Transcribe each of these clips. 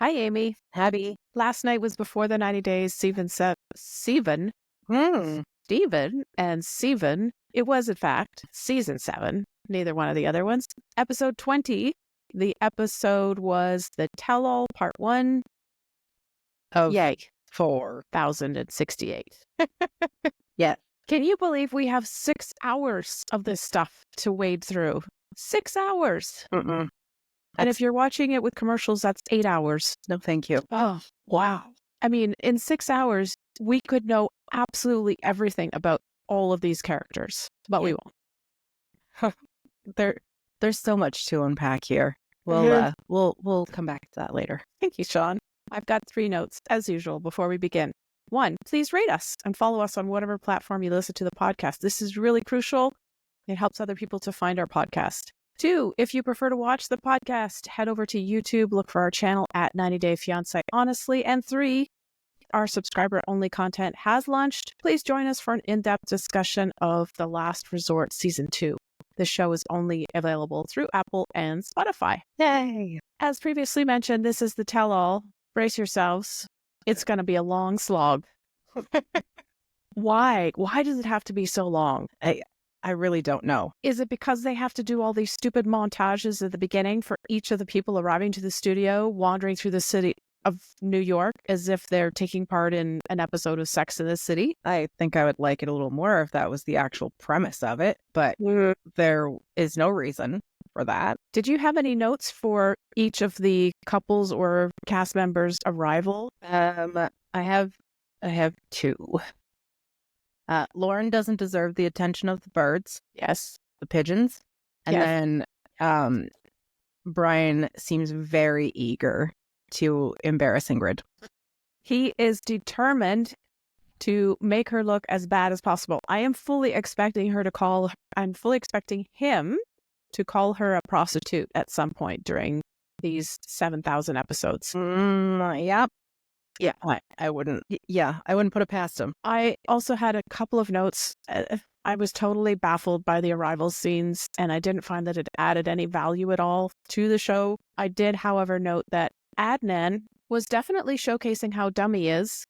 Hi, Amy. Abby. Last night was before the 90 days. Stephen and Steven. It was, in fact, season 7. Neither one of the other ones. Episode 20. The episode was the tell-all part 1 Of Yay. 4,068. Yeah. Can you believe we have 6 hours of this stuff to wade through? 6 hours. And if you're watching it with commercials, that's 8 hours. No, thank you. Oh, wow. I mean, in 6 hours, we could know absolutely everything about all of these characters, but we won't. There's so much to unpack here. We'll come back to that later. Thank you, Sean. I've got 3 notes, as usual, before we begin. 1, please rate us and follow us on whatever platform you listen to the podcast. This is really crucial. It helps other people to find our podcast. 2, if you prefer to watch the podcast, head over to YouTube, look for our channel at 90 Day Fiancé Honestly. And 3, our subscriber-only content has launched. Please join us for an in-depth discussion of The Last Resort Season 2. The show is only available through Apple and Spotify. Yay! As previously mentioned, this is the tell-all. Brace yourselves. It's going to be a long slog. Why? Why does it have to be so long? I really don't know. Is it because they have to do all these stupid montages at the beginning for each of the people arriving to the studio, wandering through the city of New York as if they're taking part in an episode of Sex in the City? I think I would like it a little more if that was the actual premise of it, but there is no reason for that. Did you have any notes for each of the couples or cast members' arrival? I have 2. Loren doesn't deserve the attention of the birds. Yes. The pigeons. And Yes. then Brian seems very eager to embarrass Ingrid. He is determined to make her look as bad as possible. I'm fully expecting him to call her a prostitute at some point during these 7,000 episodes. Yep. Yeah, I wouldn't put it past him. I also had a couple of notes. I was totally baffled by the arrival scenes, and I didn't find that it added any value at all to the show. I did, however, note that Adnan was definitely showcasing how dumb he is,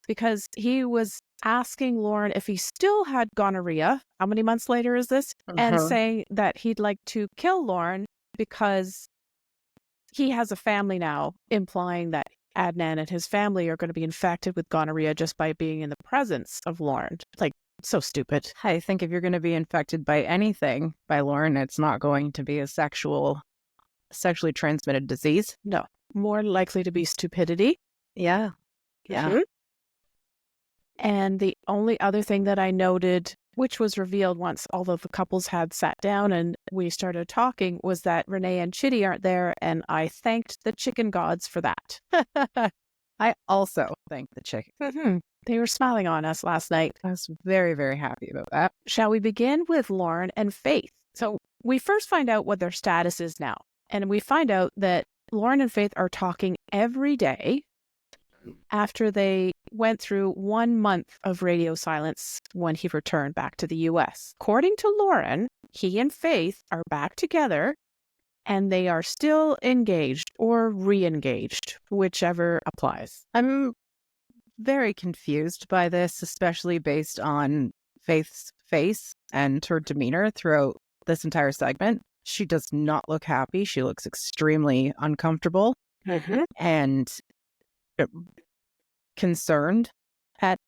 because he was asking Loren if he still had gonorrhea. How many months later is this? And saying that he'd like to kill Loren because he has a family now, implying that Adnan and his family are going to be infected with gonorrhea just by being in the presence of Loren. Like, so stupid. I think if you're going to be infected by anything by Loren, it's not going to be a sexually transmitted disease. No, more likely to be stupidity. Yeah. And the only other thing that I noted, which was revealed once all of the couples had sat down and we started talking, was that Renee and Chitty aren't there, and I thanked the chicken gods for that. I also thanked the chicken. They were smiling on us last night. I was very, very happy about that. Shall we begin with Loren and Faith? So we first find out what their status is now, and we find out that Loren and Faith are talking every day after they went through 1 month of radio silence when he returned back to the U.S. According to Loren, he and Faith are back together and they are still engaged or re-engaged, whichever applies. I'm very confused by this, especially based on Faith's face and her demeanor throughout this entire segment. She does not look happy. She looks extremely uncomfortable and concerned at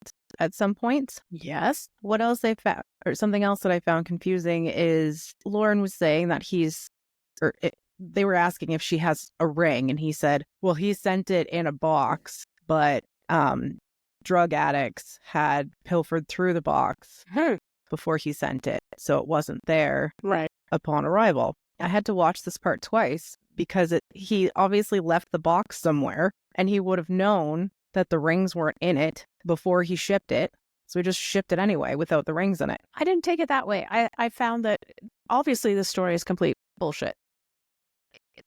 some points. Yes. What else they found, or something else that I found confusing, is Loren was saying that they were asking if she has a ring, and he said, well, he sent it in a box, but drug addicts had pilfered through the box before he sent it, so it wasn't there upon arrival. I had to watch this part twice because he obviously left the box somewhere, and he would have known that the rings weren't in it before he shipped it. So he just shipped it anyway without the rings in it. I didn't take it that way. I found that obviously the story is complete bullshit.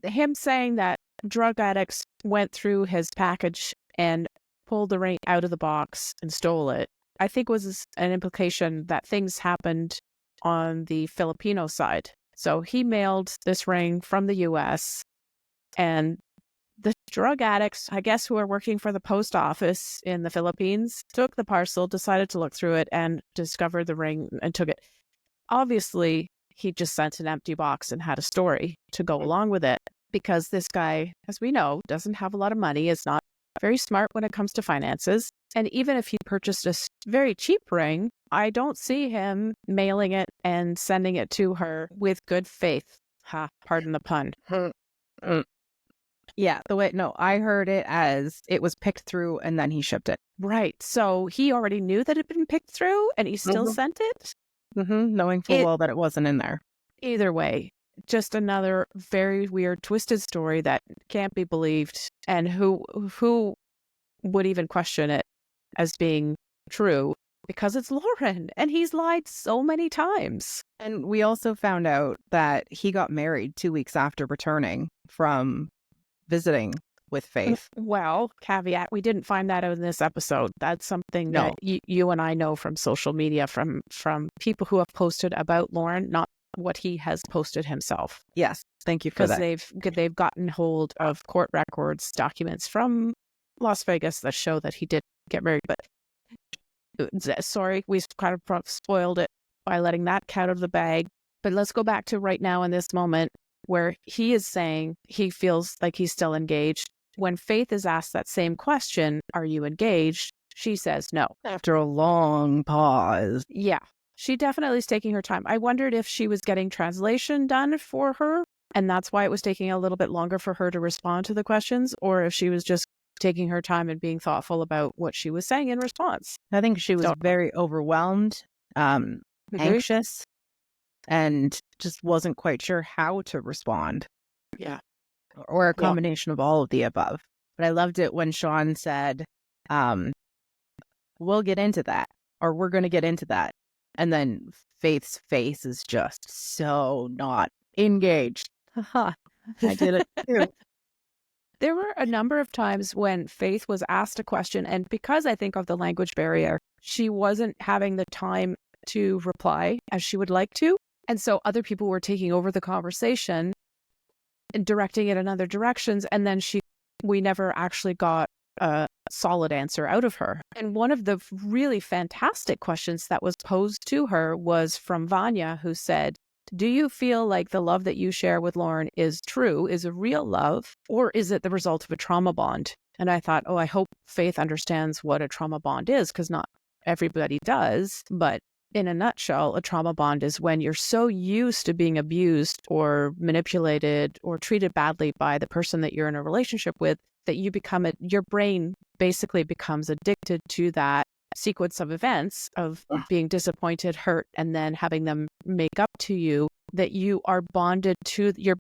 Him saying that drug addicts went through his package and pulled the ring out of the box and stole it, I think was an implication that things happened on the Filipino side. So he mailed this ring from the U.S. and The drug addicts, I guess, who are working for the post office in the Philippines, took the parcel, decided to look through it, and discovered the ring and took it. Obviously, he just sent an empty box and had a story to go along with it, because this guy, as we know, doesn't have a lot of money, is not very smart when it comes to finances. And even if he purchased a very cheap ring, I don't see him mailing it and sending it to her with good faith. Ha, pardon the pun. Yeah, I heard it as it was picked through and then he shipped it. Right. So he already knew that it had been picked through and he still sent it? Knowing full well that it wasn't in there. Either way, just another very weird, twisted story that can't be believed. And who would even question it as being true? Because it's Loren, and he's lied so many times. And we also found out that he got married 2 weeks after returning from visiting with Faith. Well, caveat, we didn't find that out in this episode. That's something that you and I know from social media, from people who have posted about Loren, not what he has posted himself. Yes, thank you for that. Because they've gotten hold of court records, documents from Las Vegas that show that he did get married. But sorry, we kind of spoiled it by letting that cat out of the bag. But let's go back to right now in this moment where he is saying he feels like he's still engaged. When Faith is asked that same question, are you engaged? She says no. After a long pause. Yeah, she definitely is taking her time. I wondered if she was getting translation done for her, and that's why it was taking a little bit longer for her to respond to the questions, or if she was just taking her time and being thoughtful about what she was saying in response. I think she was very overwhelmed, anxious, and just wasn't quite sure how to respond. Yeah. Or a combination of all of the above. But I loved it when Sean said, we'll get into that, or we're going to get into that. And then Faith's face is just so not engaged. I did it too. There were a number of times when Faith was asked a question, and because I think of the language barrier, she wasn't having the time to reply as she would like to. And so other people were taking over the conversation and directing it in other directions. And then we never actually got a solid answer out of her. And one of the really fantastic questions that was posed to her was from Vanja, who said, do you feel like the love that you share with Loren is true, is a real love, or is it the result of a trauma bond? And I thought, I hope Faith understands what a trauma bond is, because not everybody does. But in a nutshell, a trauma bond is when you're so used to being abused or manipulated or treated badly by the person that you're in a relationship with that you your brain basically becomes addicted to that sequence of events of being disappointed, hurt, and then having them make up to you, that you are bonded to your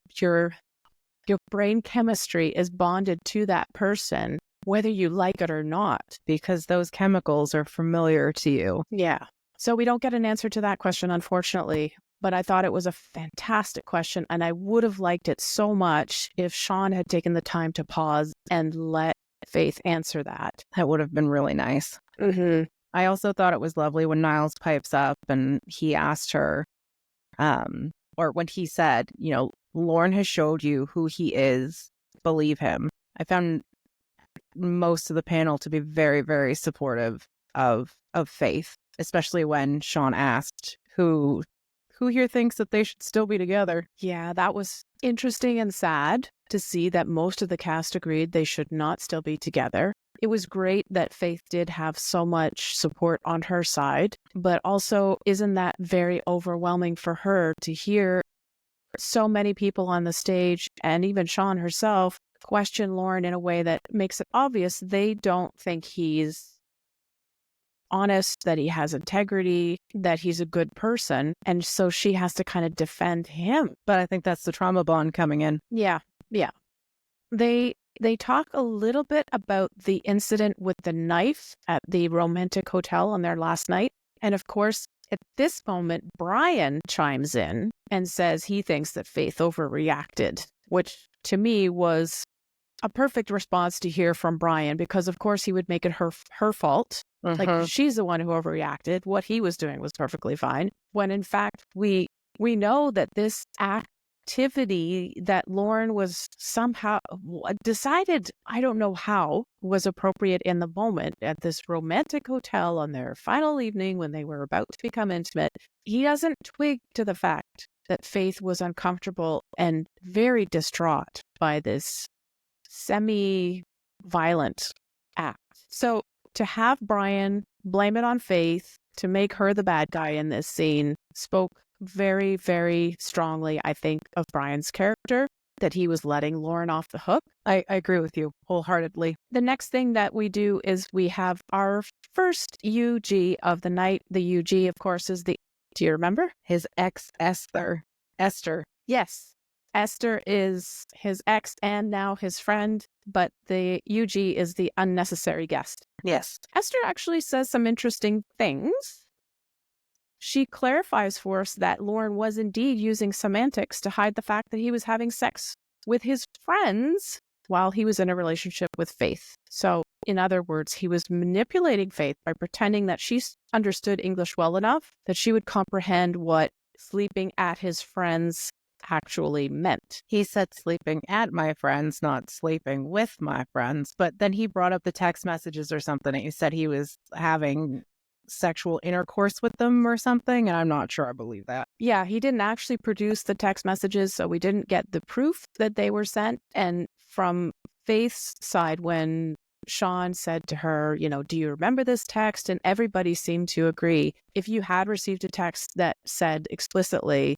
brain chemistry is bonded to that person, whether you like it or not, because those chemicals are familiar to you. Yeah. So we don't get an answer to that question, unfortunately, but I thought it was a fantastic question, and I would have liked it so much if Sean had taken the time to pause and let Faith answer that. That would have been really nice. Mm-hmm. I also thought it was lovely when Niles pipes up and he asked her, or when he said, Loren has showed you who he is, believe him. I found most of the panel to be very, very supportive of Faith, especially when Sean asked who here thinks that they should still be together. Yeah, that was interesting and sad to see that most of the cast agreed they should not still be together. It was great that Faith did have so much support on her side, but also isn't that very overwhelming for her to hear so many people on the stage, and even Sean herself, question Loren in a way that makes it obvious they don't think he's honest, that he has integrity, that he's a good person. And so she has to kind of defend him. But I think that's the trauma bond coming in. Yeah. They talk a little bit about the incident with the knife at the romantic hotel on their last night. And of course, at this moment, Brian chimes in and says he thinks that Faith overreacted, which to me was a perfect response to hear from Brian, because of course he would make it her fault. Like, she's the one who overreacted. What he was doing was perfectly fine. When in fact, we know that this act activity that Loren was somehow decided, I don't know how, was appropriate in the moment at this romantic hotel on their final evening when they were about to become intimate. He doesn't twig to the fact that Faith was uncomfortable and very distraught by this semi-violent act. So to have Brian blame it on Faith to make her the bad guy in this scene spoke very, very strongly, I think, of Brian's character, that he was letting Loren off the hook. I agree with you wholeheartedly. The next thing that we do is we have our first UG of the night. The UG, of course, is the, do you remember? His ex Esther. Yes. Esther is his ex and now his friend, but the UG is the unnecessary guest. Yes. Esther actually says some interesting things. She clarifies for us that Loren was indeed using semantics to hide the fact that he was having sex with his friends while he was in a relationship with Faith. So, in other words, he was manipulating Faith by pretending that she understood English well enough that she would comprehend what sleeping at his friends actually meant. He said sleeping at my friends, not sleeping with my friends. But then he brought up the text messages or something. And he said he was having sexual intercourse with them or something. And I'm not sure I believe that. Yeah, he didn't actually produce the text messages, so we didn't get the proof that they were sent. And from Faith's side, when Sean said to her, you know, do you remember this text? And everybody seemed to agree. If you had received a text that said explicitly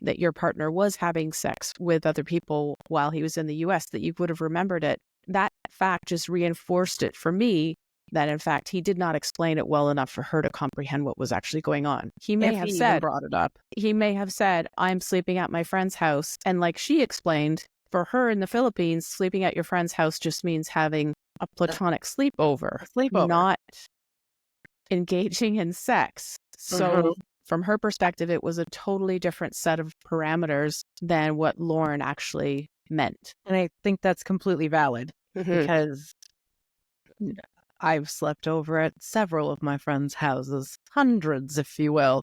that your partner was having sex with other people while he was in the US, that you would have remembered it. That fact just reinforced it for me that, in fact, he did not explain it well enough for her to comprehend what was actually going on. He may have said, brought it up. He may have said, I'm sleeping at my friend's house. And like she explained, for her in the Philippines, sleeping at your friend's house just means having a platonic sleepover. Not engaging in sex. So from her perspective, it was a totally different set of parameters than what Loren actually meant. And I think that's completely valid because I've slept over at several of my friends' houses, hundreds, if you will.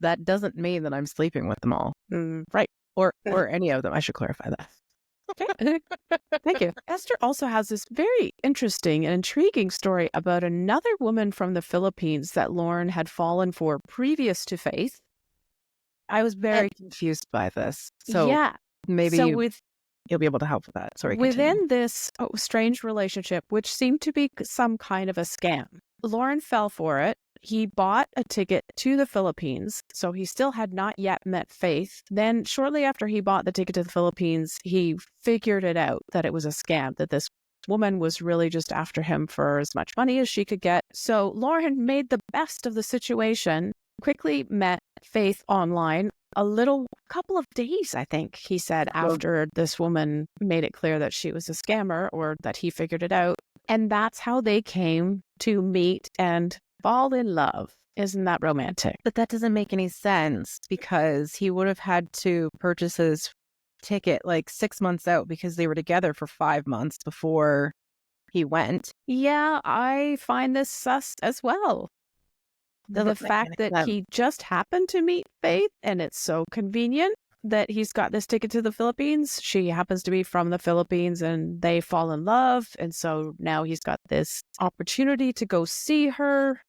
That doesn't mean that I'm sleeping with them all. Right. Or any of them. I should clarify that. Okay. Thank you. Esther also has this very interesting and intriguing story about another woman from the Philippines that Loren had fallen for previous to Faith. I was very confused by this. So maybe you'll be able to help with that. Sorry. Within this strange relationship, which seemed to be some kind of a scam, Loren fell for it. He bought a ticket to the Philippines, so he still had not yet met Faith. Then shortly after he bought the ticket to the Philippines, he figured it out that it was a scam, that this woman was really just after him for as much money as she could get. So Loren made the best of the situation, quickly met Faith online. Couple of days, I think, he said, after this woman made it clear that she was a scammer or that he figured it out. And that's how they came to meet and fall in love. Isn't that romantic? But that doesn't make any sense because he would have had to purchase his ticket like 6 months out because they were together for 5 months before he went. Yeah, I find this sus as well. The fact that he just happened to meet Faith and it's so convenient that he's got this ticket to the Philippines. She happens to be from the Philippines and they fall in love. And so now he's got this opportunity to go see her.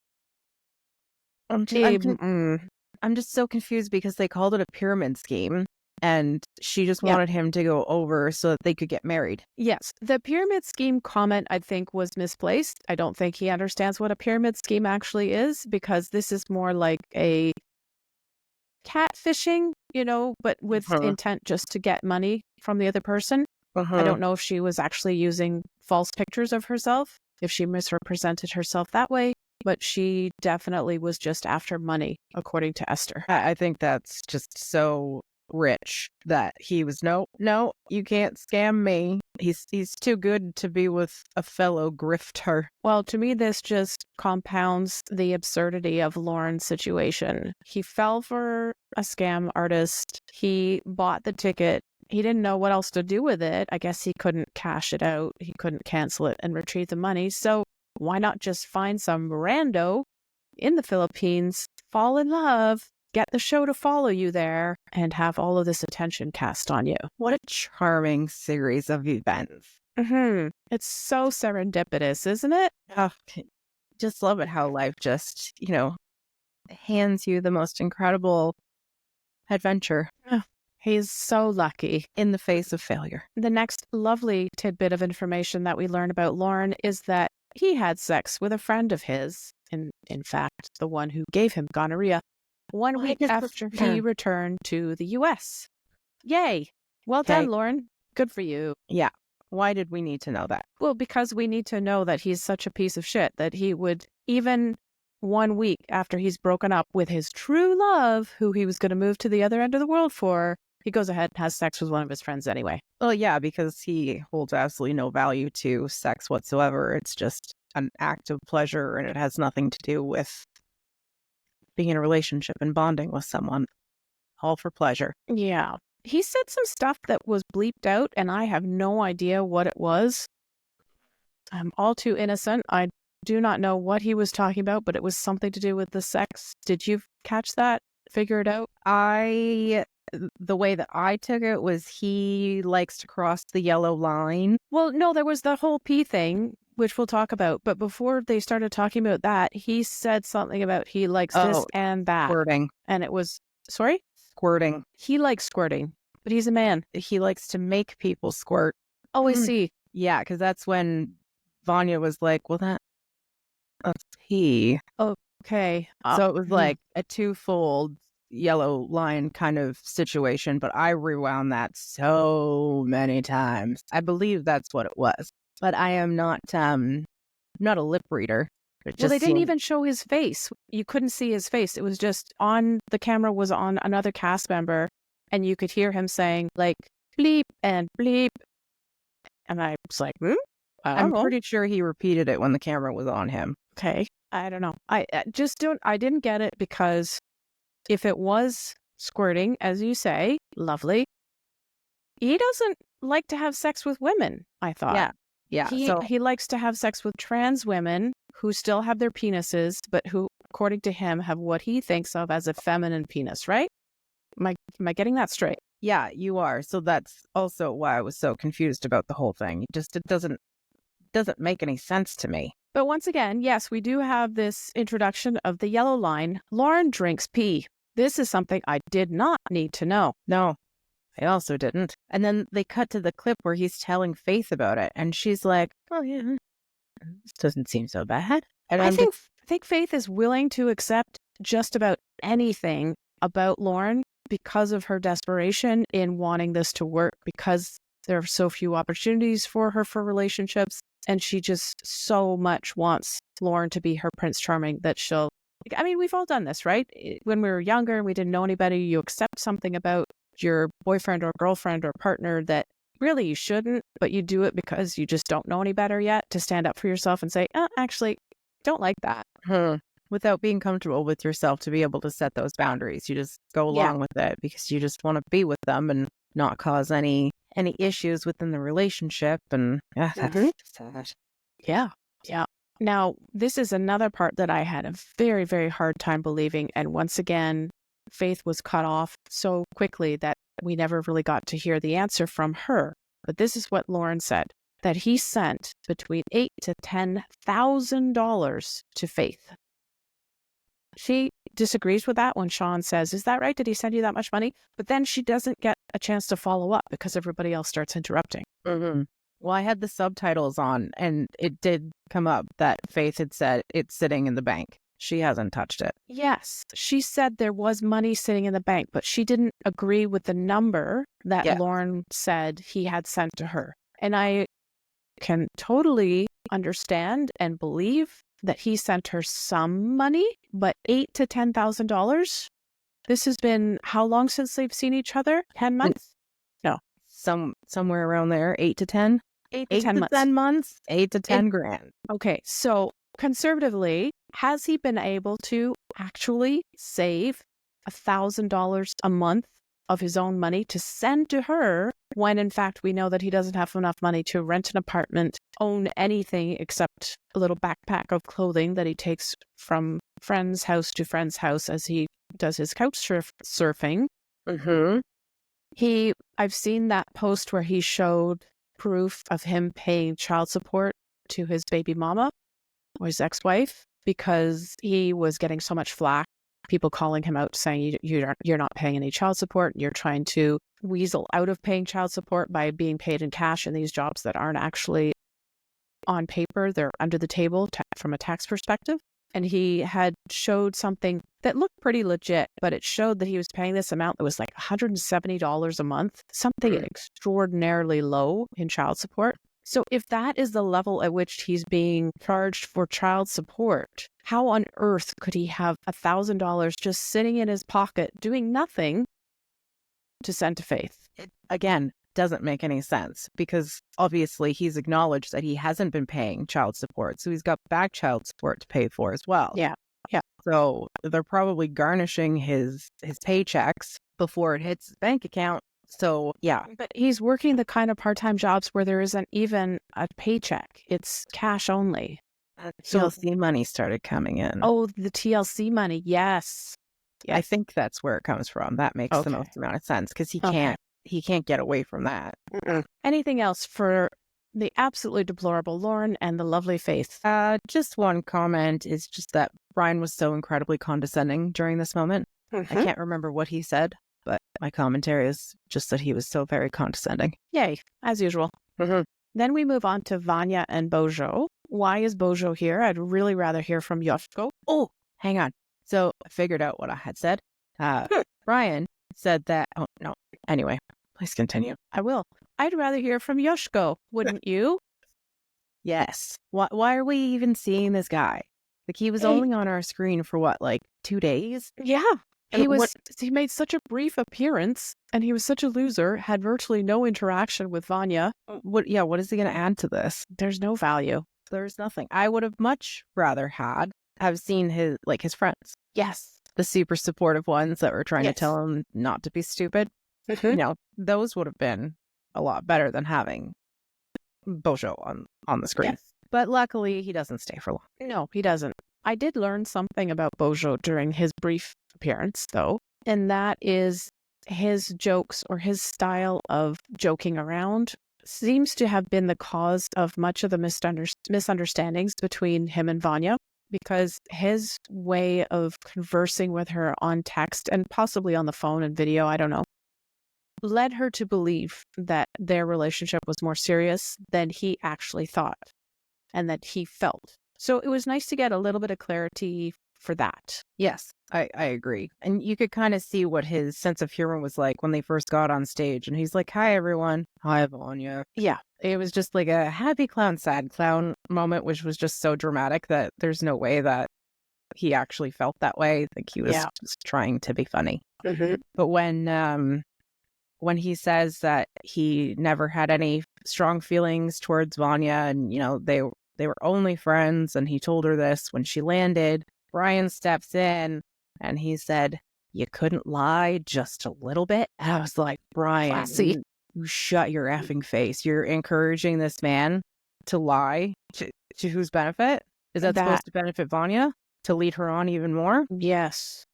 I'm just so confused because they called it a pyramid scheme and she just wanted him to go over so that they could get married. Yes. The pyramid scheme comment, I think, was misplaced. I don't think he understands what a pyramid scheme actually is because this is more like a catfishing, but with intent just to get money from the other person. I don't know if she was actually using false pictures of herself, if she misrepresented herself that way. But she definitely was just after money, according to Esther. I think that's just so rich that he was, no, you can't scam me. He's too good to be with a fellow grifter. Well, to me, this just compounds the absurdity of Loren's situation. He fell for a scam artist. He bought the ticket. He didn't know what else to do with it. I guess he couldn't cash it out. He couldn't cancel it and retrieve the money. So why not just find some rando in the Philippines, fall in love, get the show to follow you there and have all of this attention cast on you. What a charming series of events. It's so serendipitous, isn't it? Oh, just love it how life just, hands you the most incredible adventure He's so lucky. in the face of failure. The next lovely tidbit of information that we learn about Loren is that he had sex with a friend of his, in fact, the one who gave him gonorrhea, 1 week after he returned to the U.S. Yay! Well done, Loren. Good for you. Yeah. Why did we need to know that? Well, because we need to know that he's such a piece of shit that he would, even 1 week after he's broken up with his true love, who he was going to move to the other end of the world for, he goes ahead and has sex with one of his friends anyway. Well, yeah, because he holds absolutely no value to sex whatsoever. It's just an act of pleasure, and it has nothing to do with being in a relationship and bonding with someone. All for pleasure. Yeah. He said some stuff that was bleeped out, and I have no idea what it was. I'm all too innocent. I do not know what he was talking about, but it was something to do with the sex. Did you catch that? Figure it out? The way that I took it was he likes to cross the yellow line. Well, no, there was the whole pee thing, which we'll talk about. But before they started talking about that, he said something about he likes this and that. Squirting. And it was, sorry? Squirting. He likes squirting, but he's a man. He likes to make people squirt. Oh, I see. Yeah, because that's when Vanya was like, well, that's he. Okay. So it was like a twofold yellow line kind of situation, but I rewound that so many times. I believe that's what it was, but I am not a lip reader. Well, they didn't even show his face. You couldn't see his face. It was just the camera was on another cast member, and you could hear him saying like bleep and bleep. And I was like, I'm pretty sure he repeated it when the camera was on him. Okay. I don't know. I didn't get it, because if it was squirting, as you say, lovely, he doesn't like to have sex with women, I thought. Yeah. He likes to have sex with trans women who still have their penises, but who, according to him, have what he thinks of as a feminine penis, right? Am I getting that straight? Yeah, you are. So that's also why I was so confused about the whole thing. It doesn't make any sense to me. But once again, yes, we do have this introduction of the yellow line. Loren drinks pee. This is something I did not need to know. No, I also didn't. And then they cut to the clip where he's telling Faith about it, and she's like, "Oh yeah, this doesn't seem so bad." And I think Faith is willing to accept just about anything about Loren because of her desperation in wanting this to work, because there are so few opportunities for her for relationships, and she just so much wants Loren to be her Prince Charming that she'll... I mean, we've all done this, right? When we were younger and we didn't know anybody, you accept something about your boyfriend or girlfriend or partner that really you shouldn't, but you do it because you just don't know any better yet, to stand up for yourself and say, actually, don't like that. Without being comfortable with yourself to be able to set those boundaries. You just go along with it because you just want to be with them and not cause any issues within the relationship. And that's sad. Yeah. Now, this is another part that I had a very, very hard time believing. And once again, Faith was cut off so quickly that we never really got to hear the answer from her. But this is what Loren said, that he sent between $8,000 to $10,000 to Faith. She disagrees with that when Sean says, "Is that right? Did he send you that much money?" But then she doesn't get a chance to follow up because everybody else starts interrupting. Well, I had the subtitles on, and it did come up that Faith had said it's sitting in the bank. She hasn't touched it. Yes, she said there was money sitting in the bank, but she didn't agree with the number that Loren said he had sent to her. And I can totally understand and believe that he sent her some money, but $8,000 to $10,000? This has been how long since they've seen each other? 10 months? No. Somewhere around there, 8 to 10? 8 to 10 months. 10 months? 8 to 10 grand. Okay, so conservatively, has he been able to actually save $1,000 a month of his own money to send to her, when in fact we know that he doesn't have enough money to rent an apartment, own anything except a little backpack of clothing that he takes from friend's house to friend's house as he does his couch surfing. I've seen that post where he showed proof of him paying child support to his baby mama or his ex-wife because he was getting so much flack. People calling him out saying you're not paying any child support. You're trying to weasel out of paying child support by being paid in cash in these jobs that aren't actually on paper. They're under the table from a tax perspective. And he had showed something that looked pretty legit, but it showed that he was paying this amount that was like $170 a month, something extraordinarily low in child support. So if that is the level at which he's being charged for child support, how on earth could he have $1,000 just sitting in his pocket doing nothing to send to Faith? It, again, doesn't make any sense because obviously he's acknowledged that he hasn't been paying child support. So he's got back child support to pay for as well. Yeah. So they're probably garnishing his paychecks before it hits his bank account. So, yeah. But he's working the kind of part-time jobs where there isn't even a paycheck. It's cash only. TLC money started coming in. Oh, the TLC money. Yes. I think that's where it comes from. That makes the most amount of sense because he can't get away from that. Anything else for the absolutely deplorable Loren and the lovely Faith? Just one comment is just that Brian was so incredibly condescending during this moment. I can't remember what he said, but my commentary is just that he was so very condescending. Yay, as usual. Then we move on to Vanja and Bozo. Why is Bozo here? I'd really rather hear from Yoshko. Oh, hang on. So I figured out what I had said. Brian said that... Oh, no. Anyway, please continue. I will. I'd rather hear from Yoshko, wouldn't you? Yes. Why are we even seeing this guy? Like, he was only on our screen for what, like 2 days? Yeah. He made such a brief appearance, and he was such a loser, had virtually no interaction with Vanja. What is he going to add to this? There's no value. There's nothing. I would have much rather have seen his friends. Yes. The super supportive ones that were trying to tell him not to be stupid. Those would have been a lot better than having Bozo on the screen. Yes. But luckily, he doesn't stay for long. No, he doesn't. I did learn something about Bozo during his brief appearance, though, and that is his jokes or his style of joking around seems to have been the cause of much of the misunderstandings between him and Vanja, because his way of conversing with her on text and possibly on the phone and video, I don't know, led her to believe that their relationship was more serious than he actually thought and that he felt. So it was nice to get a little bit of clarity for that. Yes, I agree. And you could kind of see what his sense of humor was like when they first got on stage. And he's like, "Hi, everyone. Hi, Vanja." Yeah. It was just like a happy clown, sad clown moment, which was just so dramatic that there's no way that he actually felt that way. I think he was just trying to be funny. But when he says that he never had any strong feelings towards Vanja and, they were only friends, and he told her this when she landed, Brian steps in and he said, "You couldn't lie just a little bit?" And I was like, Brian, you shut your effing face. You're encouraging this man to lie to whose benefit? Is that supposed to benefit Vanja? To lead her on even more? Yes.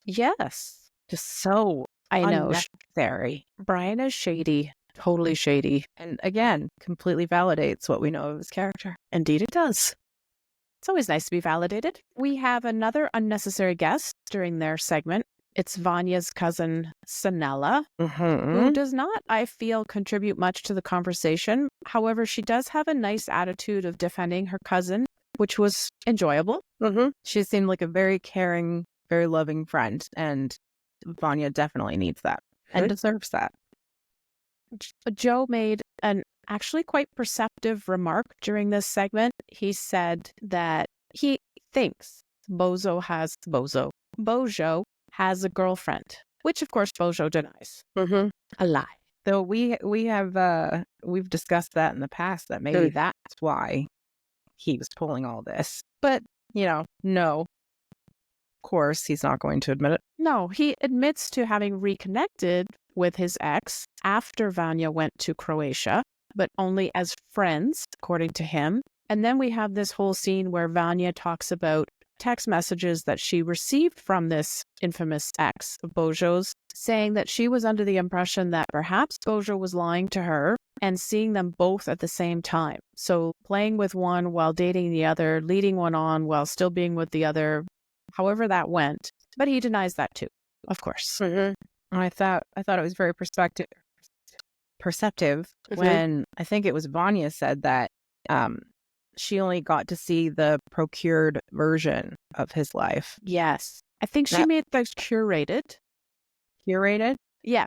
Yes. Just so unnecessary. Brian is shady. Totally shady. And again, completely validates what we know of his character. Indeed it does. It's always nice to be validated. We have another unnecessary guest during their segment. It's Vanya's cousin, Sanella, who does not, I feel, contribute much to the conversation. However, she does have a nice attitude of defending her cousin, which was enjoyable. She seemed like a very caring, very loving friend, and Vanja definitely needs that and deserves that. Joe made an actually quite perceptive remark during this segment. He said that he thinks Bozo has a girlfriend, which of course Bozo denies. A lie. Though we've discussed that in the past, that maybe that's why he was pulling all this. But, no. Of course, he's not going to admit it. No, he admits to having reconnected with his ex after Vanja went to Croatia, but only as friends, according to him. And then we have this whole scene where Vanja talks about text messages that she received from this infamous ex of Bozo's, saying that she was under the impression that perhaps Bozo was lying to her and seeing them both at the same time. So playing with one while dating the other, leading one on while still being with the other, however that went. But he denies that too, of course. I thought it was very perceptive when I think it was Vanya said that she only got to see the procured version of his life. Yes. I think she made those curated. Curated? Yeah.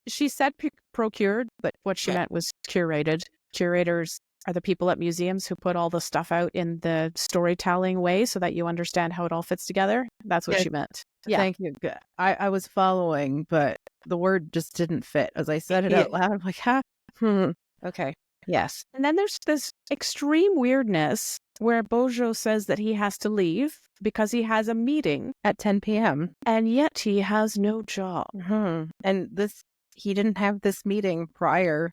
She said procured, but what she meant was curated. Curators are the people at museums who put all the stuff out in the storytelling way so that you understand how it all fits together. That's what she meant. Yeah. Thank you. I was following, but the word just didn't fit. As I said it out loud, I'm like, okay. Yes. And then there's this extreme weirdness where Bozo says that he has to leave because he has a meeting at 10 p.m. and yet he has no job. And he didn't have this meeting prior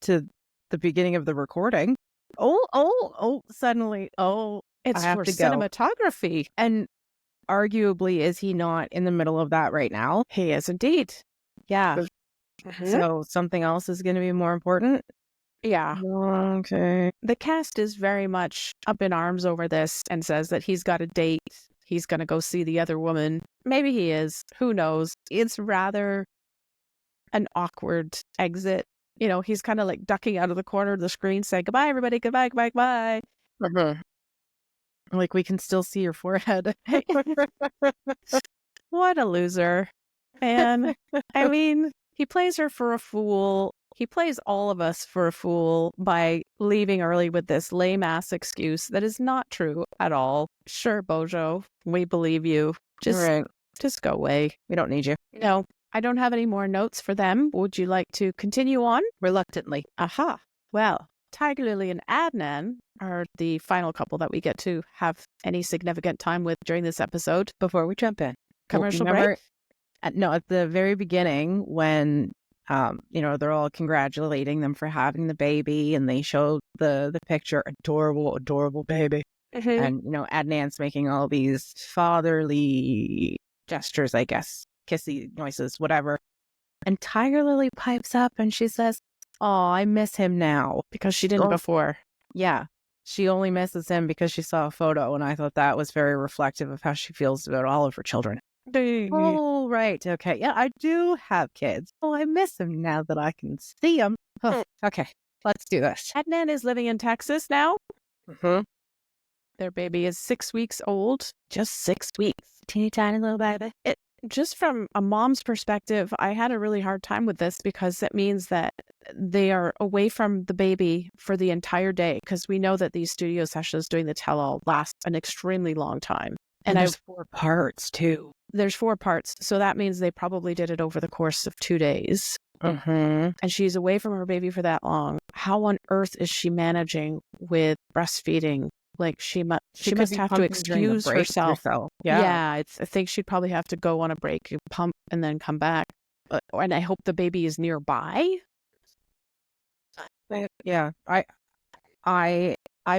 to the beginning of the recording. Suddenly, it's for cinematography. And arguably, is he not in the middle of that right now? He is indeed. Yeah. So something else is going to be more important? Yeah. Okay. The cast is very much up in arms over this and says that he's got a date. He's going to go see the other woman. Maybe he is. Who knows? It's rather an awkward exit. You know, he's kind of like ducking out of the corner of the screen saying, goodbye, everybody. Goodbye, goodbye, goodbye. Like, we can still see your forehead. What a loser. And I mean, he plays her for a fool. He plays all of us for a fool by leaving early with this lame-ass excuse that is not true at all. Sure, Bozo, we believe you. Just go away. We don't need you. No, I don't have any more notes for them. Would you like to continue on? Reluctantly. Aha. Well, Tigerlily and Adnan are the final couple that we get to have any significant time with during this episode. Before we jump in. Commercial break? No, at the very beginning when... they're all congratulating them for having the baby, and they show the picture, adorable baby. And, Adnan's making all these fatherly gestures, I guess, kissy noises, whatever. And Tigerlily pipes up and she says, "Oh, I miss him now." Because she didn't before. Yeah. She only misses him because she saw a photo, and I thought that was very reflective of how she feels about all of her children. Oh, right. Okay. Yeah, I do have kids. Oh, I miss them now that I can see them. Oh, okay. Let's do this. Adnan is living in Texas now. Their baby is 6 weeks old. Just 6 weeks. Teeny tiny little baby. Just from a mom's perspective, I had a really hard time with this because it means that they are away from the baby for the entire day, because we know that these studio sessions doing the tell-all last an extremely long time. And there's 4 parts, too. There's 4 parts. So that means they probably did it over the course of 2 days. And she's away from her baby for that long. How on earth is she managing with breastfeeding? Like, she must have to excuse herself. Yeah, I think she'd probably have to go on a break, pump, and then come back. And I hope the baby is nearby. Yeah, I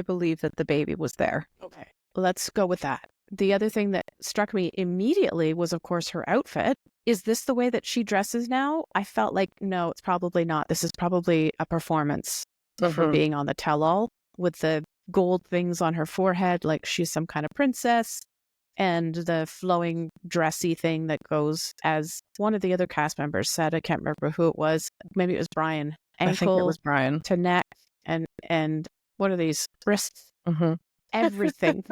believe that the baby was there. Okay, let's go with that. The other thing that struck me immediately was, of course, her outfit. Is this the way that she dresses now? I felt like, no, it's probably not. This is probably a performance for being on the tell-all with the gold things on her forehead, like she's some kind of princess, and the flowing dressy thing that goes, as one of the other cast members said, I can't remember who it was. Maybe it was Brian. Ankle I think it was Brian. To neck and what are these? Wrists? Everything.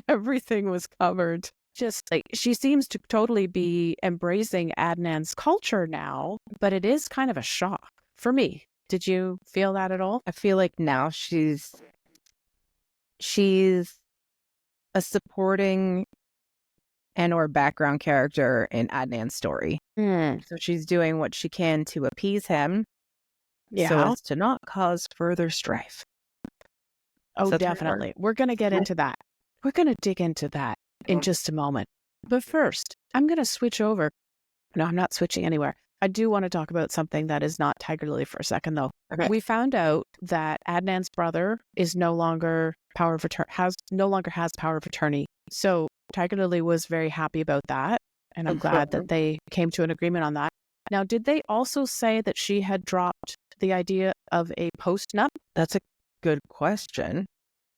Everything was covered. Just like, she seems to totally be embracing Adnan's culture now, but it is kind of a shock for me. Did you feel that at all? I feel like now she's a supporting and or background character in Adnan's story. So she's doing what she can to appease him so as to not cause further strife. Oh, so definitely. We're going to get into that. We're going to dig into that in just a moment. But first, I'm going to switch over. No, I'm not switching anywhere. I do want to talk about something that is not Tigerlily for a second, though. Okay. We found out that Adnan's brother is no longer has power of attorney. So Tigerlily was very happy about that, and I'm glad that they came to an agreement on that. Now, did they also say that she had dropped the idea of a post-nup? That's a good question.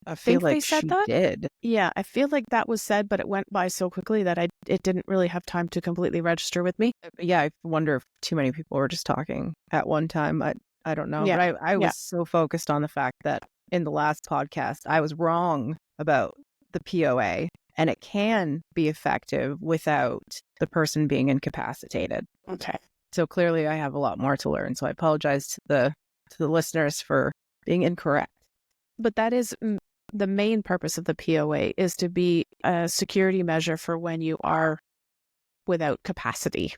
I Think feel they like said she that? did. Yeah, I feel like that was said, but it went by so quickly that it didn't really have time to completely register with me. Yeah, I wonder if too many people were just talking at one time. I don't know. Yeah. But I Yeah. was so focused on the fact that in the last podcast, I was wrong about the POA, and it can be effective without the person being incapacitated. Okay. So clearly I have a lot more to learn. So I apologize to the listeners for being incorrect. But that is the main purpose of the POA, is to be a security measure for when you are without capacity.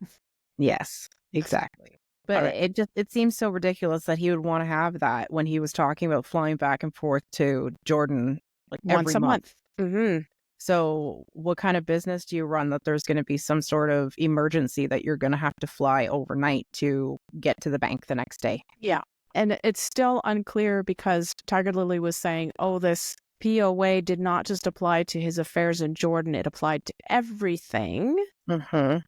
Yes, exactly. But it seems so ridiculous that he would want to have that when he was talking about flying back and forth to Jordan like Once every a month. month. So what kind of business do you run that there's going to be some sort of emergency that you're going to have to fly overnight to get to the bank the next day? Yeah. And it's still unclear because Tigerlily was saying, oh, this POA did not just apply to his affairs in Jordan, it applied to everything.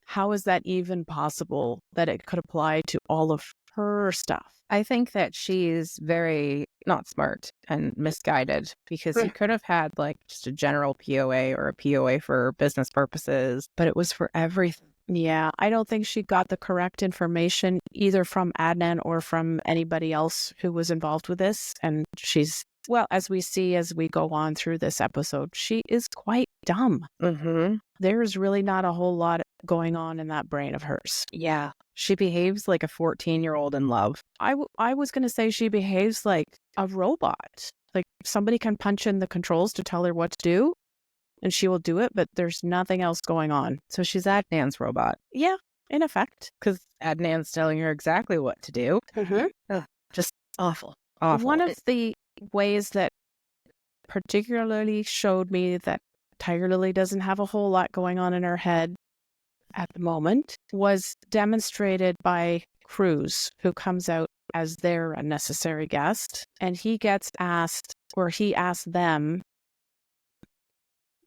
How is that even possible that it could apply to all of her stuff? I think that she's very not smart and misguided, because you could have had like just a general POA or a POA for business purposes, but it was for everything. Yeah, I don't think she got the correct information either from Adnan or from anybody else who was involved with this. And she's, well, as we see as we go on through this episode, she is quite dumb. There's really not a whole lot going on in that brain of hers. Yeah. She behaves like a 14-year-old in love. I was going to say she behaves like a robot. Like somebody can punch in the controls to tell her what to do, and she will do it, but there's nothing else going on. So she's Adnan's robot. Yeah, in effect. Because Adnan's telling her exactly what to do. Just awful. Awful. One of the ways that particularly showed me that Tigerlily doesn't have a whole lot going on in her head at the moment was demonstrated by Cruz, who comes out as their unnecessary guest. And he gets asked, or he asked them,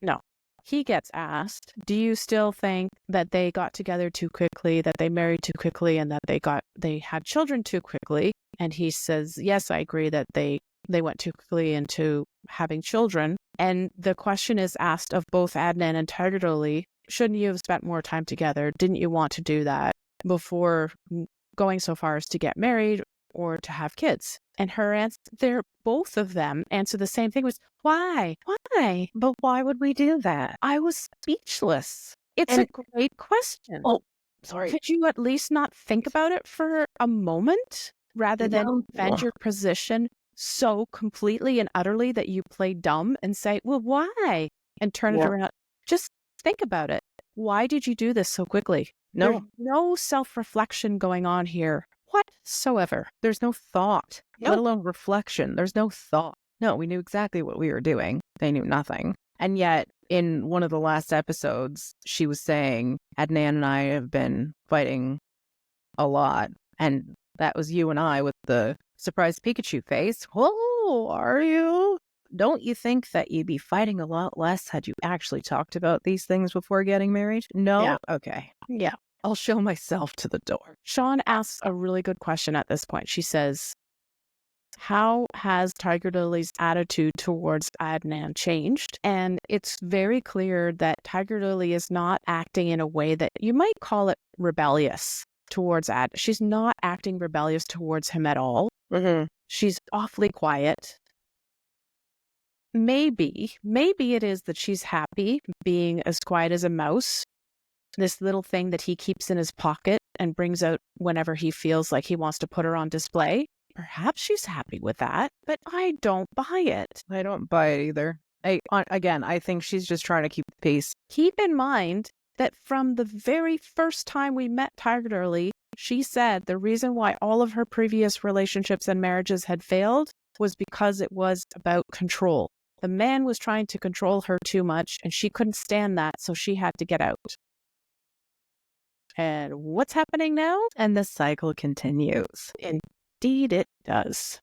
no, he gets asked, do you still think that they got together too quickly, that they married too quickly, and that they had children too quickly? And he says, yes, I agree that they went too quickly into having children. And the question is asked of both Adnan and Tigerlily, shouldn't you have spent more time together? Didn't you want to do that before going so far as to get married or to have kids? And her answer, both of them answer the same thing, was, why? Why? But why would we do that? I was speechless. It's a great question. Oh, sorry. Could you at least not think about it for a moment rather than defend your position so completely and utterly that you play dumb and say, well, why? And turn it around. Just think about it. Why did you do this so quickly? No. There's no self-reflection going on here whatsoever. There's no thought, let alone reflection. There's no thought. No, we knew exactly what we were doing. They knew nothing. And yet, in one of the last episodes, she was saying, Adnan and I have been fighting a lot. And that was you and I with the surprise Pikachu face. Oh, are you? Don't you think that you'd be fighting a lot less had you actually talked about these things before getting married? No? Yeah. Okay. Yeah. I'll show myself to the door. Sean asks a really good question at this point. She says, how has Tigerlily's attitude towards Adnan changed? And it's very clear that Tigerlily is not acting in a way that you might call it rebellious towards Adnan. She's not acting rebellious towards him at all. She's awfully quiet. Maybe it is that she's happy being as quiet as a mouse. This little thing that he keeps in his pocket and brings out whenever he feels like he wants to put her on display. Perhaps she's happy with that, but I don't buy it. I don't buy it either. I think she's just trying to keep the peace. Keep in mind that from the very first time we met Tigerlily, she said the reason why all of her previous relationships and marriages had failed was because it was about control. The man was trying to control her too much, and she couldn't stand that, so she had to get out. And what's happening now? And the cycle continues. Indeed it does.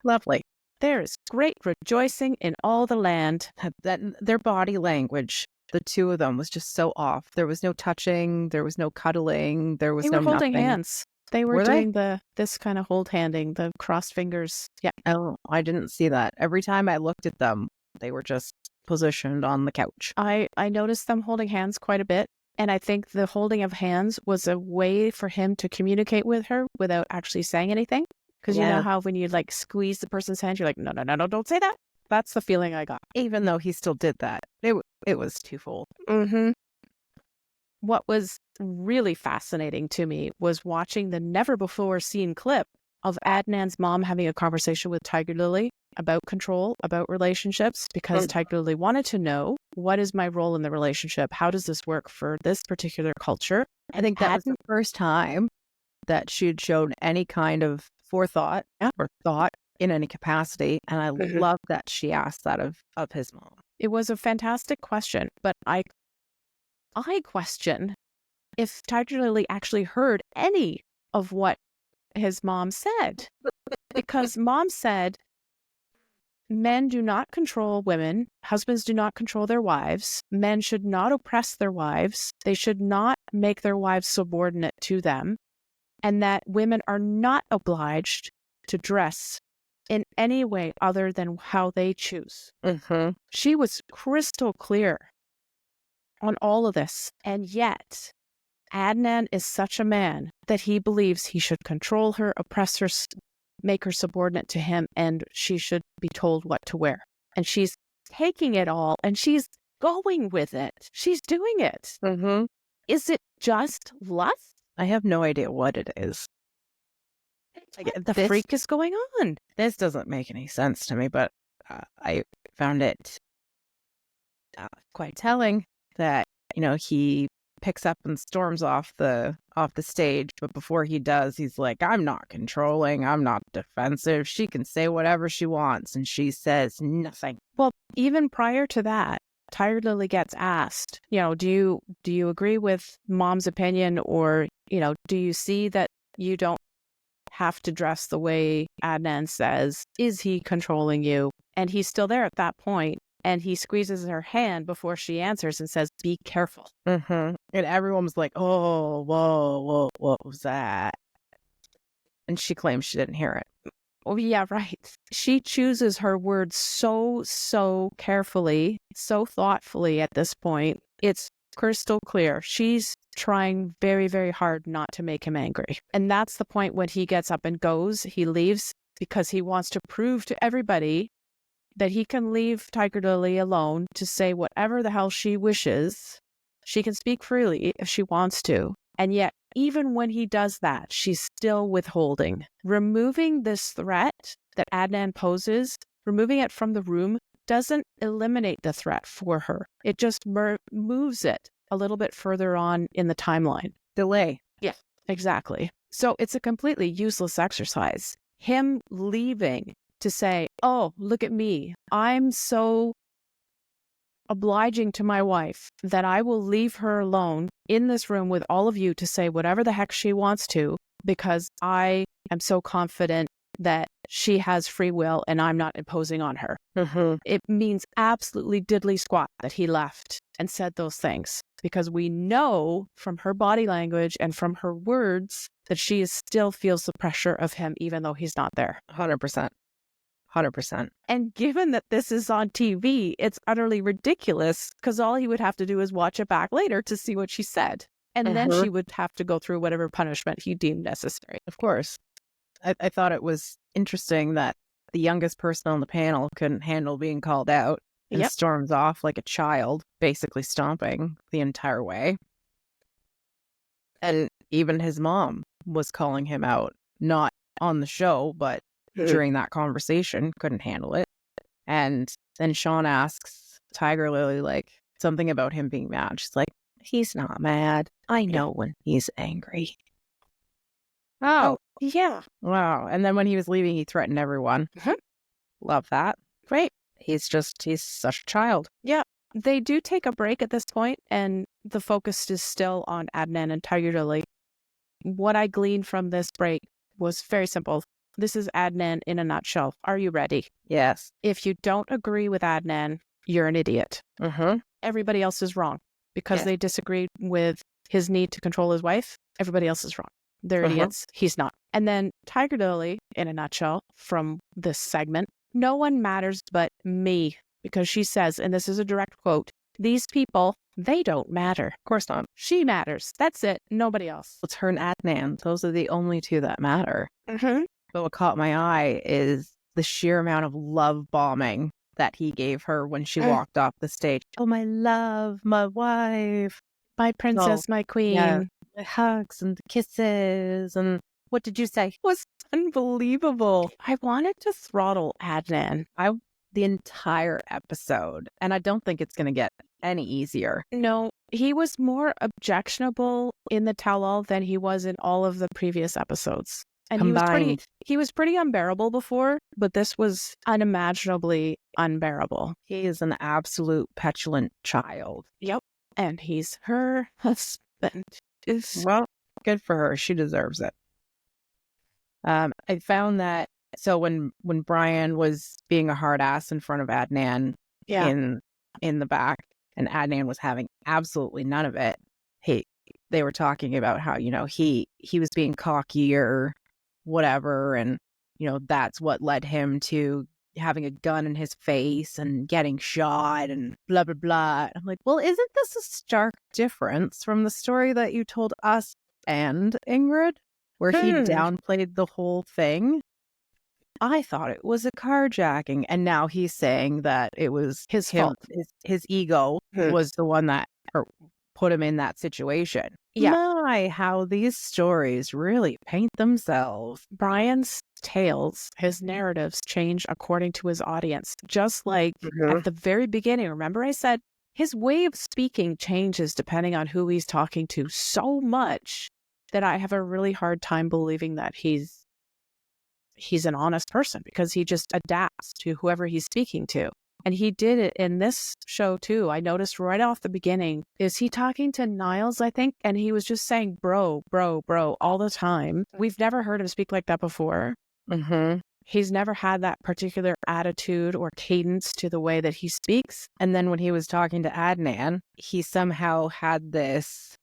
Lovely. There is great rejoicing in all the land. That their body language, the two of them, was just so off. There was no touching. There was no cuddling. There was They no were holding nothing. hands. They were doing this kind of hold handing, the crossed fingers. Yeah. Oh, I didn't see that. Every time I looked at them, they were just positioned on the couch. I noticed them holding hands quite a bit. And I think the holding of hands was a way for him to communicate with her without actually saying anything. Because you know how when you like squeeze the person's hand, you're like, no, don't say that. That's the feeling I got. Even though he still did that, it was twofold. Mm-hmm. What was really fascinating to me was watching the never-before-seen clip of Adnan's mom having a conversation with Tigerlily about control, about relationships, because Tigerlily wanted to know, what is my role in the relationship? How does this work for this particular culture? I think that was the first time that she had shown any kind of forethought or thought in any capacity. And I love that she asked that of his mom. It was a fantastic question, but I question if Tigerlily actually heard any of what his mom said. Because mom said, men do not control women. Husbands do not control their wives. Men should not oppress their wives. They should not make their wives subordinate to them. And that women are not obliged to dress in any way other than how they choose. She was crystal clear on all of this. And yet, Adnan is such a man that he believes he should control her, oppress her, make her subordinate to him, and she should be told what to wear. And she's taking it all and she's going with it. She's doing it. Is it just lust? I have no idea what it is. The freak is going on. This doesn't make any sense to me, but I found it quite telling that, he picks up and storms off the stage, but before he does, he's like, I'm not controlling, I'm not defensive, she can say whatever she wants, and she says nothing. Well, even prior to that, Tigerlily gets asked, do you agree with mom's opinion, or, do you see that you don't have to dress the way Adnan says? Is he controlling you? And he's still there at that point. And he squeezes her hand before she answers and says, be careful. And everyone was like, oh, whoa, what was that? And she claims she didn't hear it. Oh, yeah, right. She chooses her words so carefully, so thoughtfully at this point. It's crystal clear. She's trying very, very hard not to make him angry. And that's the point when he gets up and goes. He leaves because he wants to prove to everybody that he can leave Tigerlily alone to say whatever the hell she wishes. She can speak freely if she wants to. And yet, even when he does that, she's still withholding. Removing this threat that Adnan poses, removing it from the room, doesn't eliminate the threat for her. It just moves it a little bit further on in the timeline. Delay. Yeah, exactly. So it's a completely useless exercise. Him leaving to say, oh, look at me. I'm so obliging to my wife that I will leave her alone in this room with all of you to say whatever the heck she wants to, because I am so confident that she has free will and I'm not imposing on her. It means absolutely diddly squat that he left and said those things, because we know from her body language and from her words that she still feels the pressure of him even though he's not there. 100%. And given that this is on TV, it's utterly ridiculous, because all he would have to do is watch it back later to see what she said. And then she would have to go through whatever punishment he deemed necessary. Of course. I thought it was interesting that the youngest person on the panel couldn't handle being called out and storms off like a child, basically stomping the entire way. And even his mom was calling him out, not on the show, but during that conversation, couldn't handle it. And then Sean asks Tigerlily, like, something about him being mad. She's like, he's not mad. I know when he's angry. Oh, yeah. Wow. And then when he was leaving, he threatened everyone. Love that. Great. He's such a child. Yeah. They do take a break at this point, and the focus is still on Adnan and Tigerlily. What I gleaned from this break was very simple. This is Adnan in a nutshell. Are you ready? Yes. If you don't agree with Adnan, you're an idiot. Everybody else is wrong because they disagreed with his need to control his wife. Everybody else is wrong. They're idiots. He's not. And then Tigerlily, in a nutshell, from this segment, no one matters but me, because she says, and this is a direct quote, these people, they don't matter. Of course not. She matters. That's it. Nobody else. It's her and Adnan. Those are the only two that matter. But what caught my eye is the sheer amount of love bombing that he gave her when she walked off the stage. Oh, my love, my wife. My princess, my queen. Yeah, my hugs and kisses. And what did you say? It was unbelievable. I wanted to throttle Adnan. The entire episode. And I don't think it's going to get any easier. No, he was more objectionable in the tell-all than he was in all of the previous episodes. And he was pretty unbearable before, but this was unimaginably unbearable. He is an absolute petulant child. Yep. And he's her husband. Well, good for her. She deserves it. I found that so when Brian was being a hard ass in front of Adnan in the back, and Adnan was having absolutely none of it, they were talking about how, he was being cocky or whatever, and that's what led him to having a gun in his face and getting shot and blah blah blah. I'm like, well, isn't this a stark difference from the story that you told us and Ingrid, where he downplayed the whole thing? I thought it was a carjacking, and now he's saying that it was his fault. His ego was the one that put him in that situation. Yeah. My, how these stories really paint themselves. Brian's tales, his narratives change according to his audience. Just like at the very beginning, remember I said his way of speaking changes depending on who he's talking to so much that I have a really hard time believing that he's an honest person, because he just adapts to whoever he's speaking to. And he did it in this show too. I noticed right off the beginning, is he talking to Niles, I think? And he was just saying, bro, bro, bro, all the time. We've never heard him speak like that before. He's never had that particular attitude or cadence to the way that he speaks. And then when he was talking to Adnan, he somehow had this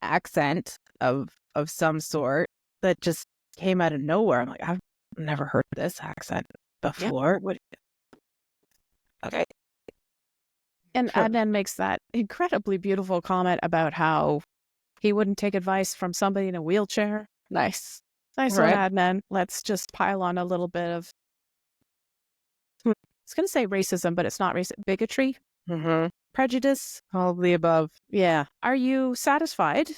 accent of some sort that just came out of nowhere. I'm like, I've never heard this accent before. Yeah. Okay. And Adnan makes that incredibly beautiful comment about how he wouldn't take advice from somebody in a wheelchair. Nice one, Adnan. Let's just pile on a little bit of, I was going to say racism, but it's not racism. Bigotry, prejudice, all of the above. Yeah. Are you satisfied?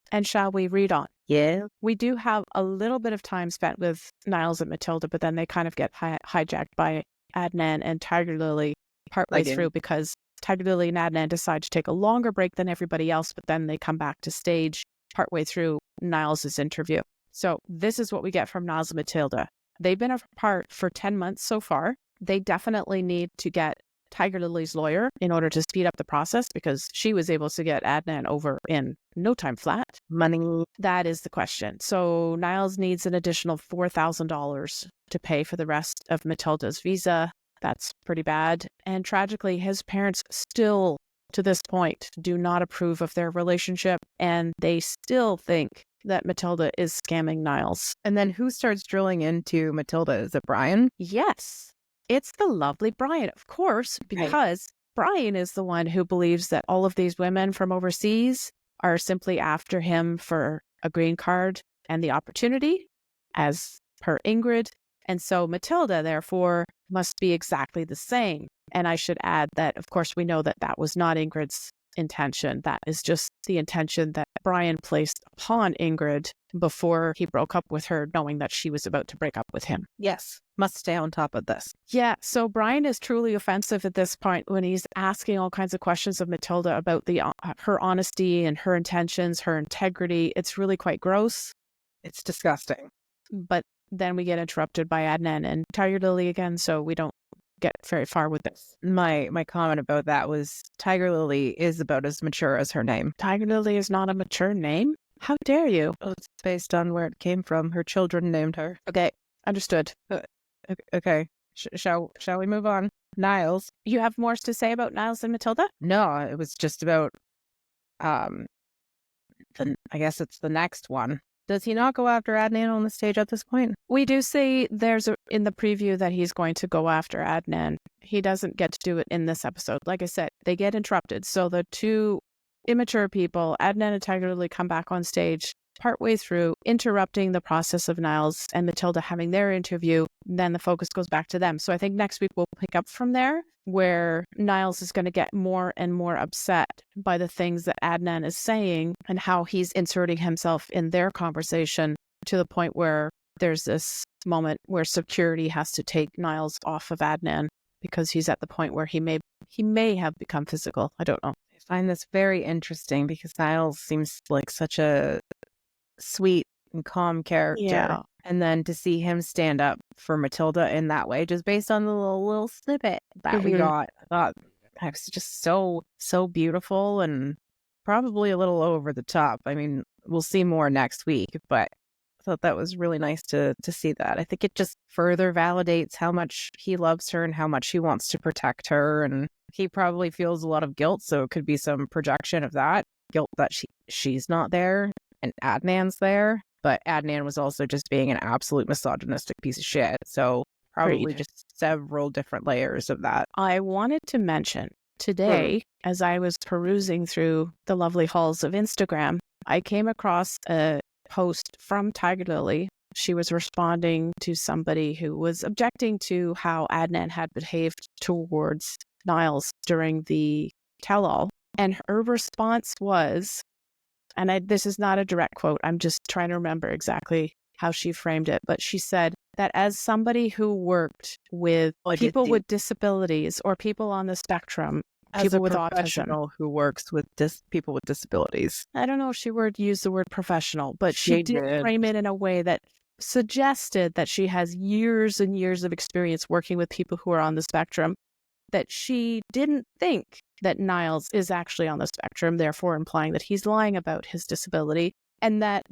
And shall we read on? Yeah. We do have a little bit of time spent with Niles and Matilda, but then they kind of get hijacked by Adnan and Tigerlily partway through, because Tigerlily and Adnan decide to take a longer break than everybody else, but then they come back to stage partway through Niles' interview. So this is what we get from Niles and Matilda. They've been apart for 10 months so far. They definitely need to get Tigerlily's lawyer in order to speed up the process, because she was able to get Adnan over in no time flat. Money. That is the question. So Niles needs an additional $4,000 to pay for the rest of Matilda's visa. That's pretty bad. And tragically, his parents still, to this point, do not approve of their relationship, and they still think that Matilda is scamming Niles. And then who starts drilling into Matilda? Is it Brian? Yes. It's the lovely Brian, of course, because Brian is the one who believes that all of these women from overseas are simply after him for a green card and the opportunity, as per Ingrid. And so Matilda, therefore, must be exactly the same. And I should add that, of course, we know that that was not Ingrid's intention. That is just the intention that Brian placed upon Ingrid before he broke up with her, knowing that she was about to break up with him. Yes. Must stay on top of this. Yeah. So Brian is truly offensive at this point when he's asking all kinds of questions of Matilda about her honesty and her intentions, her integrity. It's really quite gross. It's disgusting. But then we get interrupted by Adnan and Tigerlily again, so we don't get very far with this. My comment about that was Tigerlily is about as mature as her name. Tigerlily is not a mature name? How dare you? Well, it's based on where it came from. Her children named her. Okay, understood. Okay. Shall we move on? Niles. You have more to say about Niles and Matilda? No, it was just about I guess it's the next one. Does he not go after Adnan on the stage at this point? We do see in the preview that he's going to go after Adnan. He doesn't get to do it in this episode. Like I said, they get interrupted. So the two immature people, Adnan and Tigerlily, come back on stage partway through, interrupting the process of Niles and Matilda having their interview. Then the focus goes back to them. So I think next week we'll pick up from there, where Niles is going to get more and more upset by the things that Adnan is saying and how he's inserting himself in their conversation, to the point where there's this moment where security has to take Niles off of Adnan because he's at the point where he may have become physical. I don't know. I find this very interesting because Niles seems like such a sweet and calm character. Yeah. And then to see him stand up for Matilda in that way, just based on the little snippet that we got, I thought that was just so beautiful and probably a little over the top. I mean, we'll see more next week, but I thought that was really nice to see that. I think it just further validates how much he loves her and how much he wants to protect her. And he probably feels a lot of guilt, so it could be some projection of that guilt that she's not there and Adnan's there. But Adnan was also just being an absolute misogynistic piece of shit. So probably just several different layers of that. I wanted to mention today, as I was perusing through the lovely halls of Instagram, I came across a post from Tigerlily. She was responding to somebody who was objecting to how Adnan had behaved towards Niles during the tell-all. And her response was, and this is not a direct quote, I'm just trying to remember exactly how she framed it, but she said that as somebody who worked with people with disabilities or people on the spectrum, people with autism, who works with people with disabilities. I don't know if she used the word professional, but she did frame it in a way that suggested that she has years and years of experience working with people who are on the spectrum, that she didn't think that Niles is actually on the spectrum, therefore implying that he's lying about his disability, and that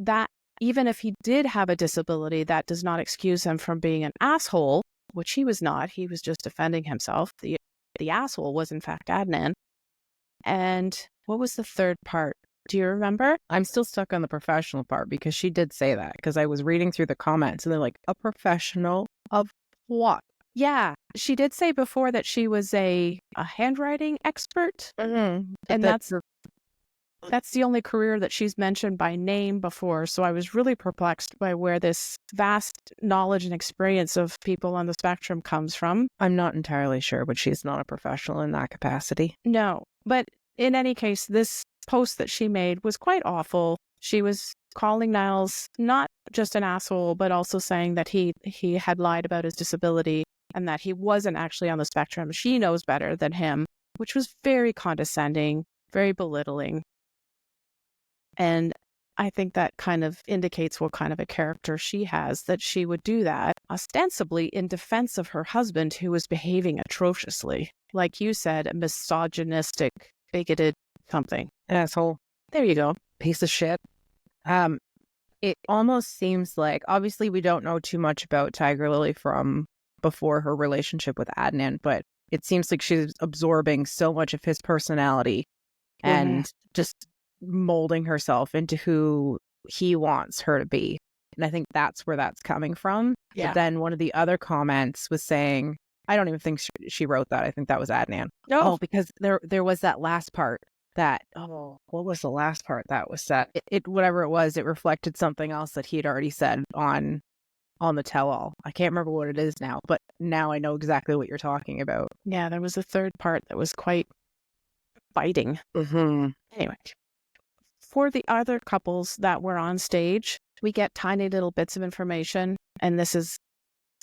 even if he did have a disability, that does not excuse him from being an asshole, which he was not. He was just defending himself. The asshole was, in fact, Adnan. And what was the third part? Do you remember? I'm still stuck on the professional part because she did say that, because I was reading through the comments and they're like, a professional of what? Yeah, she did say before that she was a handwriting expert. Mm-hmm. And that's the only career that she's mentioned by name before. So I was really perplexed by where this vast knowledge and experience of people on the spectrum comes from. I'm not entirely sure, but she's not a professional in that capacity. No, but in any case, this post that she made was quite awful. She was calling Niles not just an asshole, but also saying that he had lied about his disability and that he wasn't actually on the spectrum. She knows better than him, which was very condescending, very belittling. And I think that kind of indicates what kind of a character she has, that she would do that ostensibly in defense of her husband, who was behaving atrociously. Like you said, a misogynistic, bigoted something. Asshole. There you go. Piece of shit. It almost seems like, obviously we don't know too much about Tigerlily from before her relationship with Adnan, but it seems like she's absorbing so much of his personality and just molding herself into who he wants her to be. And I think that's where that's coming from. Yeah. But then one of the other comments was saying, I don't even think she wrote that. I think that was Adnan. No. Oh, because there was that last part that, what was the last part that was said? It whatever it was, it reflected something else that he had already said on the tell-all. I can't remember what it is now, but now I know exactly what you're talking about. Yeah, there was a third part that was quite biting. Mm-hmm. Anyway, for the other couples that were on stage, we get tiny little bits of information, and this is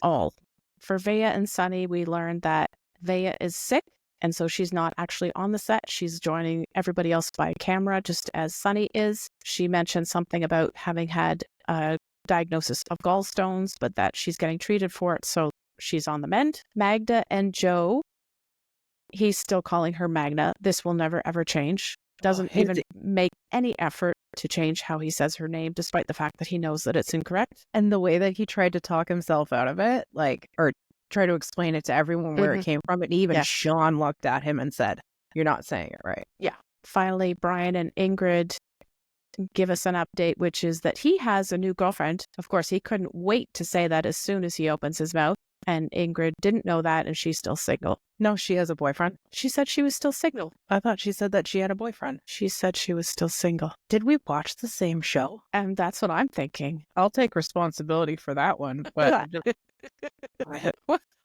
all. For Vaya and Sunny, we learned that Vaya is sick, and so she's not actually on the set. She's joining everybody else by camera, just as Sunny is. She mentioned something about having had a diagnosis of gallstones, but that she's getting treated for it, so she's on the mend. Magda and Joe, he's still calling her Magna. This will never, ever change. Doesn't even make any effort to change how he says her name, despite the fact that he knows that it's incorrect. And the way that he tried to talk himself out of it, like, or try to explain it to everyone where it came from. And even Sean looked at him and said, "You're not saying it right." Yeah. Finally, Brian and Ingrid give us an update, which is that he has a new girlfriend. Of course, he couldn't wait to say that as soon as he opens his mouth. And Ingrid didn't know that, and she's still single. No, she has a boyfriend. She said she was still single. I thought she said that she had a boyfriend. She said she was still single. Did we watch the same show? And that's what I'm thinking. I'll take responsibility for that one. But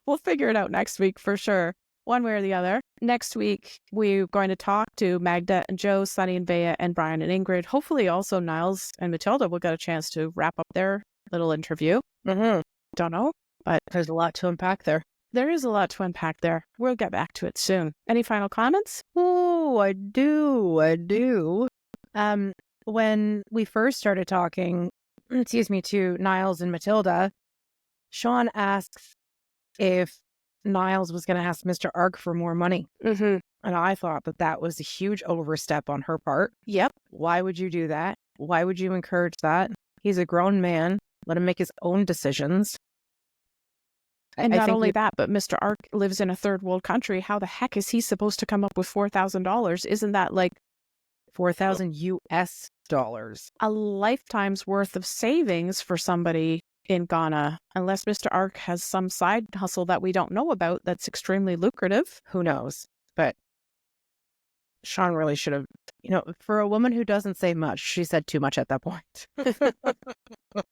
we'll figure it out next week for sure. One way or the other. Next week, we're going to talk to Magda and Joe, Sunny and Bea, and Brian and Ingrid. Hopefully also Niles and Matilda will get a chance to wrap up their little interview. Don't know, but there's a lot to unpack there. There is a lot to unpack there. We'll get back to it soon. Any final comments? Oh, I do. When we first started talking, to Niles and Matilda, Sean asks if Niles was going to ask Mr. Ark for more money. And I thought that was a huge overstep on her part. Yep. Why would you do that? Why would you encourage that? He's a grown man. Let him make his own decisions. And not only that, but Mr. Ark lives in a third world country. How the heck is he supposed to come up with $4,000? Isn't that like $4,000 US? A lifetime's worth of savings for somebody in Ghana, unless Mr. Ark has some side hustle that we don't know about that's extremely lucrative. Who knows? But Sean really should have, for a woman who doesn't say much, she said too much at that point. What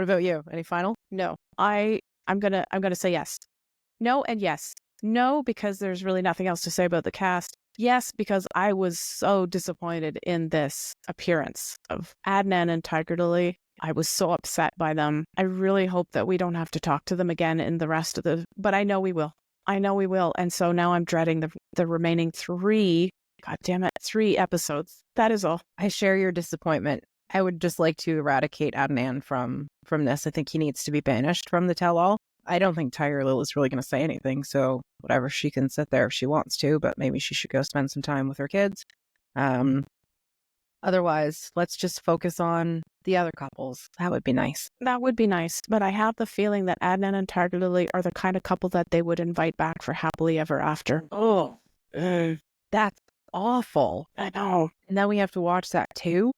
about you? Any final? No, I'm gonna say yes. No and yes. No, because there's really nothing else to say about the cast. Yes, because I was so disappointed in this appearance of Adnan and Tigerlily. I was so upset by them. I really hope that we don't have to talk to them again in the rest of but I know we will. And so now I'm dreading the remaining 3 episodes. That is all. I share your disappointment. I would just like to eradicate Adnan from this. I think he needs to be banished from the tell-all. I don't think Tigerlily is really going to say anything, so whatever, she can sit there if she wants to, but maybe she should go spend some time with her kids. Otherwise, let's just focus on the other couples. That would be nice. That would be nice, but I have the feeling that Adnan and Tigerlily are the kind of couple that they would invite back for happily ever after. Oh, that's awful. I know. And then we have to watch that too?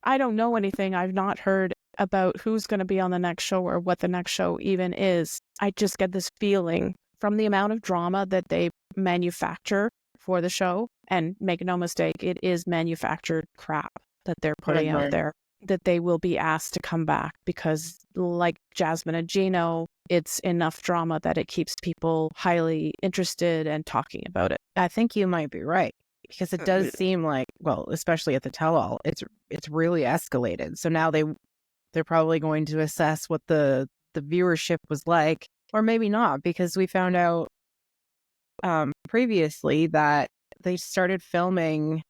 I don't know anything. I've not heard about who's going to be on the next show or what the next show even is. I just get this feeling from the amount of drama that they manufacture for the show, and make no mistake, it is manufactured crap that they're putting out there, that they will be asked to come back because, like Jasmine and Gino, it's enough drama that it keeps people highly interested and talking about it. I think you might be right, because it does seem like, well, especially at the tell-all, it's really escalated. So now they're probably going to assess what the viewership was like, or maybe not, because we found out previously that they started filming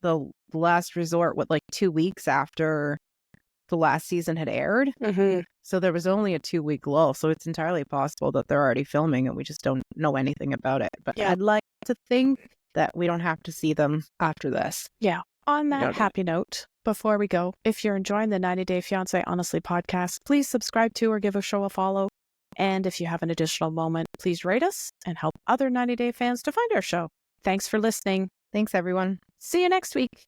the last resort 2 weeks after the last season had aired. So there was only a 2-week lull, so it's entirely possible that they're already filming and we just don't know anything about it. But yeah, I'd like to think that we don't have to see them after this. Yeah. On that happy note, before we go, if you're enjoying the 90 Day Fiancé Honestly podcast, please subscribe to or give a show a follow. And if you have an additional moment, please rate us and help other 90 Day fans to find our show. Thanks for listening. Thanks, everyone. See you next week.